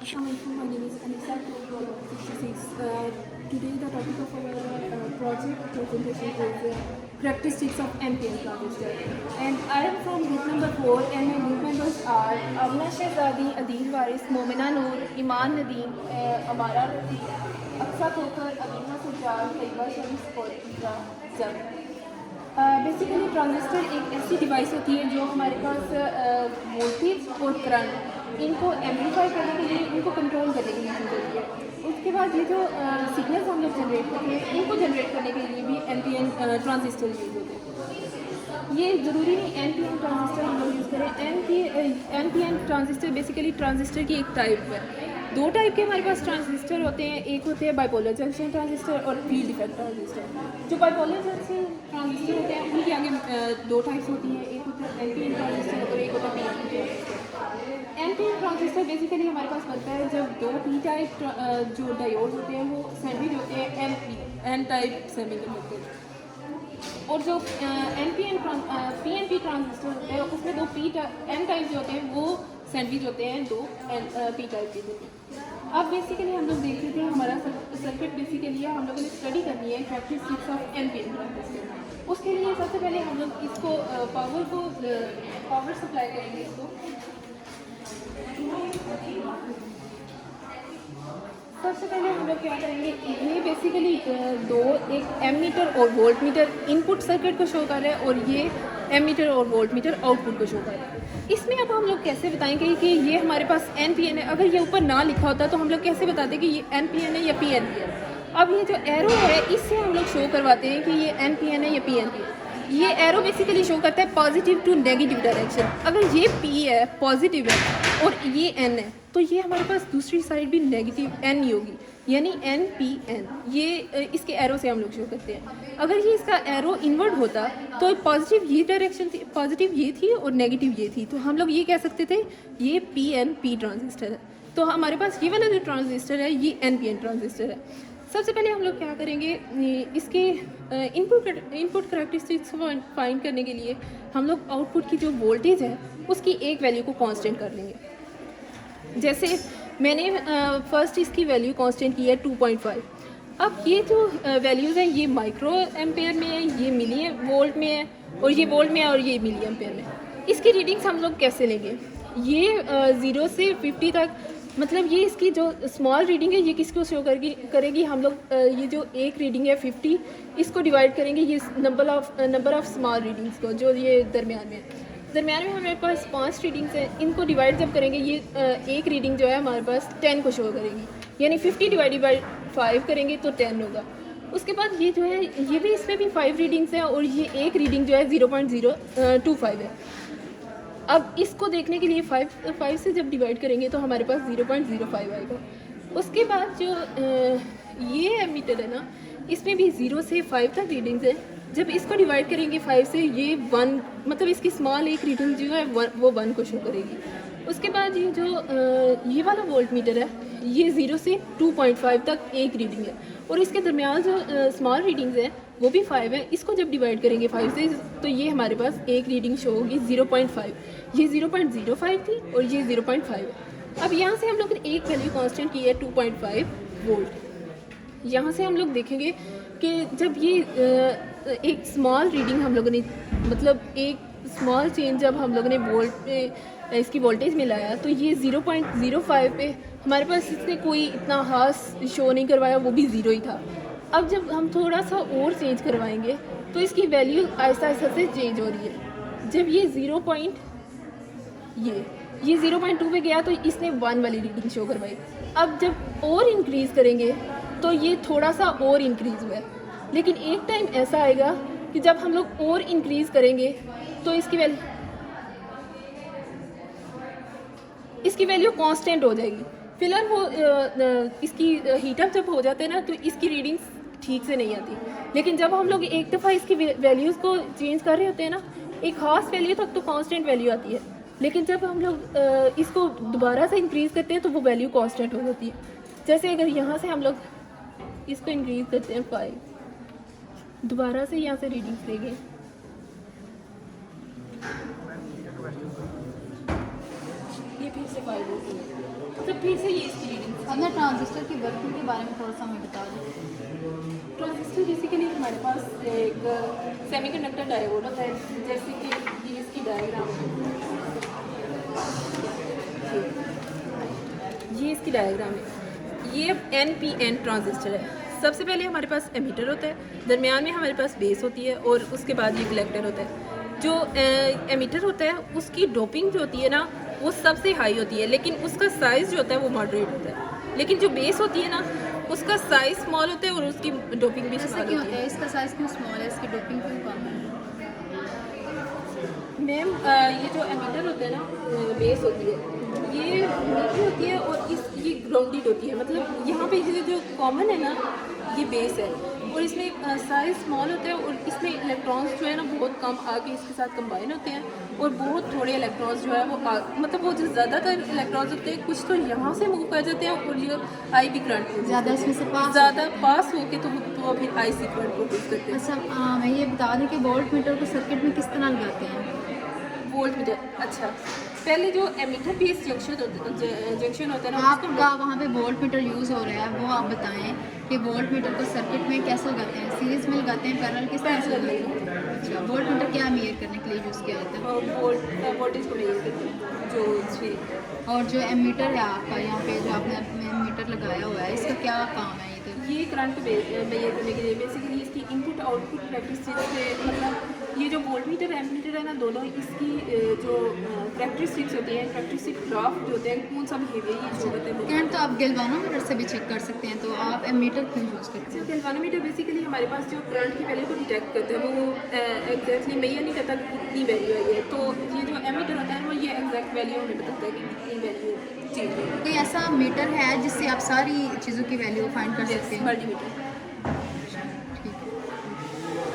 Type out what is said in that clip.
Assalamualaikum, my name is Anisa from 66. Today the topic of our project presentation is characteristics of MPN transistor. And I am from group number 4 and my group members are Amna Shehzadi, Adil Waris, Momina Noor, Iman Nadeem, Amara Rafiq, Aksa Khokar, Amina Sujal, Taiba Shams और Ikra Jam. Basically transistor एक ऐसी device होती है जो हमारे पास voltage और current इनको amplify करने के लिए, इनको कंट्रोल करने के लिए यूज होती है। उसके बाद ये जो सिग्नल्स हम लोग जनरेट करते हैं इनको जनरेट करने के लिए भी एनपीएन ट्रांजिस्टर यूज होते हैं। ये ज़रूरी नहीं एनपीएन ट्रांजिस्टर हम लोग यूज़ करें। एनपीएन ट्रांजिस्टर बेसिकली ट्रांजिस्टर की एक टाइप है। दो टाइप के हमारे पास ट्रांजिस्टर होते हैं, एक होते हैं बाइपोलर जंक्शन ट्रांजिस्टर और फील्ड इफेक्ट ट्रांजिस्टर। जो बाइपोलर जंक्शन ट्रांजिस्टर होते हैं उनकी आगे दो टाइप्स होती हैं, एक होता है एनपीएन ट्रांजिस्टर और एक होता है PNP transistor. NPN transistor basically हमारे पास बनता है जब दो पी टाइप जो डायोड होते हैं वो सैंडविच होते हैं एन टाइप सेमीकंडक्टर, और जो पीएनपी ट्रांजिस्टर होते हैं उसमें दो एन टाइप जो होते हैं वो सैंडविच होते हैं दो पी टाइप के होते हैं। अब बेसिकली हम लोग देख लेते हैं हमारा सर्किट बेसिकली हम लोगों ने स्टडी करनी है कैरेक्टरिस्टिक्स ऑफ एनपीएन ट्रांजिस्टर। उसके लिए सबसे पहले हम लोग इसको पावर सप्लाई करेंगे इसको। सबसे पहले हम लोग क्या करेंगे, ये बेसिकली एक एमीटर और वोल्ट मीटर इनपुट सर्किट को शो कर रहा है और ये एमीटर और वोल्ट मीटर आउटपुट को शो कर रहा है। इसमें अब हम लोग कैसे बताएंगे कि ये हमारे पास एनपीएन है। अगर ये ऊपर ना लिखा होता तो हम लोग कैसे बताते कि ये एनपीएन है या पीएनपी है। अब ये जो एरो है इससे हम लोग शो करवाते हैं कि ये एनपीएन है या पीएनपी है। ये एरो बेसिकली शो करता है पॉजिटिव टू नेगेटिव डायरेक्शन। अगर ये पी है पॉजिटिव है और ये एन है तो ये हमारे पास दूसरी साइड भी नेगेटिव एन ही होगी, यानी एन पी एन। ये इसके एरो से हम लोग शो करते हैं। अगर ये इसका एरो इनवर्ड होता तो पॉजिटिव ये डायरेक्शन थी, पॉजिटिव ये थी और नेगेटिव ये थी, तो हम लोग ये कह सकते थे ये पी एन पी ट्रांजिस्टर है। तो हमारे पास ये वाला जो ट्रांजिस्टर है ये एन पी एन ट्रांजिस्टर है। सबसे पहले हम लोग क्या करेंगे, इसके इनपुट करैक्टरिस्टिक्स फाइंड करने के लिए हम लोग आउटपुट की जो वोल्टेज है उसकी एक वैल्यू को कांस्टेंट कर लेंगे। जैसे मैंने फर्स्ट इसकी वैल्यू कांस्टेंट की है 2.5। अब ये जो वैल्यूज़ हैं ये माइक्रो एम्पेयर में है, ये मिली वोल्ट में है और ये वोल्ट में है और ये मिली एम्पेयर में। इसकी रीडिंग्स हम लोग कैसे लेंगे, ये 0 से 50 तक, मतलब ये इसकी जो स्मॉल रीडिंग है ये किसको शो करेगी। हम लोग ये जो एक रीडिंग है 50 इसको डिवाइड करेंगे ये नंबर ऑफ़ स्मॉल रीडिंग्स को जो ये दरमियान में है। दरमियान में हमारे पास 5 रीडिंग्स हैं, इनको डिवाइड जब करेंगे ये एक रीडिंग जो है हमारे पास 10 को शो करेगी, यानी 50 डिवाइडेड बाई 5 करेंगे तो 10 होगा। उसके बाद ये जो है ये भी इसमें भी 5 रीडिंग्स हैं और ये एक रीडिंग जो है 0.025 है। अब इसको देखने के लिए 5 से जब डिवाइड करेंगे तो हमारे पास 0.05 आएगा। उसके बाद जो ये एमीटर है ना इसमें भी 0 से 5 तक रीडिंग्स हैं। जब इसको डिवाइड करेंगे 5 से ये 1, मतलब इसकी स्मॉल एक रीडिंग जो है वो 1 को शो करेगी। उसके बाद ये जो ये वाला वोल्ट मीटर है ये 0 से 2.5 तक एक रीडिंग है और इसके दरमियान जो स्मॉल रीडिंग्स हैं वो भी 5 है। इसको जब डिवाइड करेंगे 5 से तो ये हमारे पास एक रीडिंग शो होगी 0.5। ये 0.05 थी और ये 0.5 है। अब यहाँ से हम लोग ने एक वैल्यू कांस्टेंट की है 2.5 वोल्ट। यहाँ से हम लोग देखेंगे कि जब ये एक स्मॉल रीडिंग हम लोगों ने, मतलब एक स्मॉल चेंज जब हम लोगों ने वोल्ट पे इसकी वोल्टेज में लाया तो ये 0.05 पे हमारे पास इसने कोई इतना खास शो नहीं करवाया, वो भी 0 ही था। अब जब हम थोड़ा सा और चेंज करवाएंगे तो इसकी वैल्यू आहिस्ता आहिस्ता से चेंज हो रही है। जब ये 0.2 पे गया तो इसने 1 वाली रीडिंग शो करवाई। अब जब और इंक्रीज़ करेंगे तो ये थोड़ा सा और इंक्रीज़ हुआ है, लेकिन एक टाइम ऐसा आएगा कि जब हम लोग और इंक्रीज़ करेंगे तो इसकी वैल्यू कांस्टेंट हो जाएगी। फिलहाल वो इसकी हीटअप जब हो जाते हैं ना तो इसकी रीडिंग्स ठीक से नहीं आती, लेकिन जब हम लोग एक दफ़ा इसकी वैल्यूज़ को चेंज कर रहे होते हैं ना एक ख़ास वैल्यू तक तो कांस्टेंट वैल्यू आती है, लेकिन जब हम लोग इसको दोबारा से इंक्रीज़ करते हैं तो वो वैल्यू कांस्टेंट हो जाती है। जैसे अगर यहाँ से हम लोग इसको इंक्रीज़ करते हैं 5, दोबारा से यहाँ से रीडिंग्स लेंगे ये फिर से 5 होती है। तो फिर से ये इसकी रीडिंग। अपने ट्रांजिस्टर की वर्किंग के बारे में थोड़ा सा हमें बता दें। ट्रांजिस्टर बेसिकली हमारे पास एक सेमीकंडक्टर डायोड होता है, जैसे कि ये इसकी डायग्राम है, ये इसकी डायग्राम है। ये NPN ट्रांजिस्टर है। सबसे पहले हमारे पास एमीटर होता है, दरमियान में हमारे पास बेस होती है और उसके बाद ये कलेक्टर होता है। जो एमीटर होता है उसकी डोपिंग जो होती है ना वो सबसे हाई होती है, लेकिन उसका साइज़ जो होता है वो मॉडरेट होता है। लेकिन जो बेस होती है ना उसका साइज़ स्मॉल होता है और उसकी डोपिंग भी ऐसा स्मॉल क्यों होती होता है। है? इसका साइज़ क्यों स्मॉल है, इसकी डोपिंग क्यों कम है? मैम ये जो एमीटर होता है ना बेस होती है, ये मीठी होती है और ये ग्राउंडेड होती है। मतलब यहाँ पे ये जो कॉमन है ना ये बेस है और इसमें साइज़ स्मॉल होता है और इसमें इलेक्ट्रॉन्स जो है ना बहुत कम आके इसके साथ कंबाइन होते हैं और बहुत थोड़े इलेक्ट्रॉन्स जो है वो मतलब वो जो ज़्यादातर इलेक्ट्रॉन्स होते हैं कुछ तो यहाँ से मूव कर जाते हैं और ये आई भी करंट ज़्यादा इसमें से ज़्यादा पास होके तो फिर आई सी करंट को यूज़ करते हैं। अच्छा, मैं ये बता दूं कि वोल्ट मीटर को सर्किट में किस तरह लगाते हैं? वोल्ट मीटर, अच्छा पहले जो एमीटर बेस जंक्शन होता है ना आपका वहाँ पे वोल्ट मीटर यूज़ हो रहा है वो आप बताएं कि वोल्ट मीटर को सर्किट में कैसे लगाते हैं? सीरीज में लगाते हैं, पैरेलल किस तरह से लगाते हैं? अच्छा, वोल्ट मीटर क्या मेजर करने के लिए यूज़ किया जाता है? वोल्टेज को मेजर करते हैं जो और जो एमीटर है आपका यहाँ पे जो आपने मीटर लगाया हुआ है इसका क्या काम है? ये करंट मेजर करने के लिए बेसिकली इसकी इनपुट आउटपुट कैरेक्टरिस्टिक्स से, मतलब ये जो वोल्ट मीटर एमीटर है ना दोनों इसकी जो कैरेक्टरिस्टिक्स होती हैं, कैरेक्टरिस्टिक ग्राफ जो होते हैं कौन सा बिहेवियर ये जो होता है करंट तो आप गैल्वानोमीटर से भी चेक कर सकते हैं, तो आप एमीटर क्यों यूज़ करते हैं? गैल्वानोमीटर बेसिकली हमारे पास जो करंट की वैल्यू को डिटेक्ट करता है वो एग्जैक्टली मेजर नहीं करता कि कितनी वैल्यू आई है, तो ये जो एमीटर होता है वो ये एग्जैक्ट वैल्यू हमें बताता है कि कितनी वैल्यू है। कोई ऐसा मीटर है जिससे आप सारी चीज़ों की वैल्यू फाइंड कर सकते हैं? मल्टीमीटर।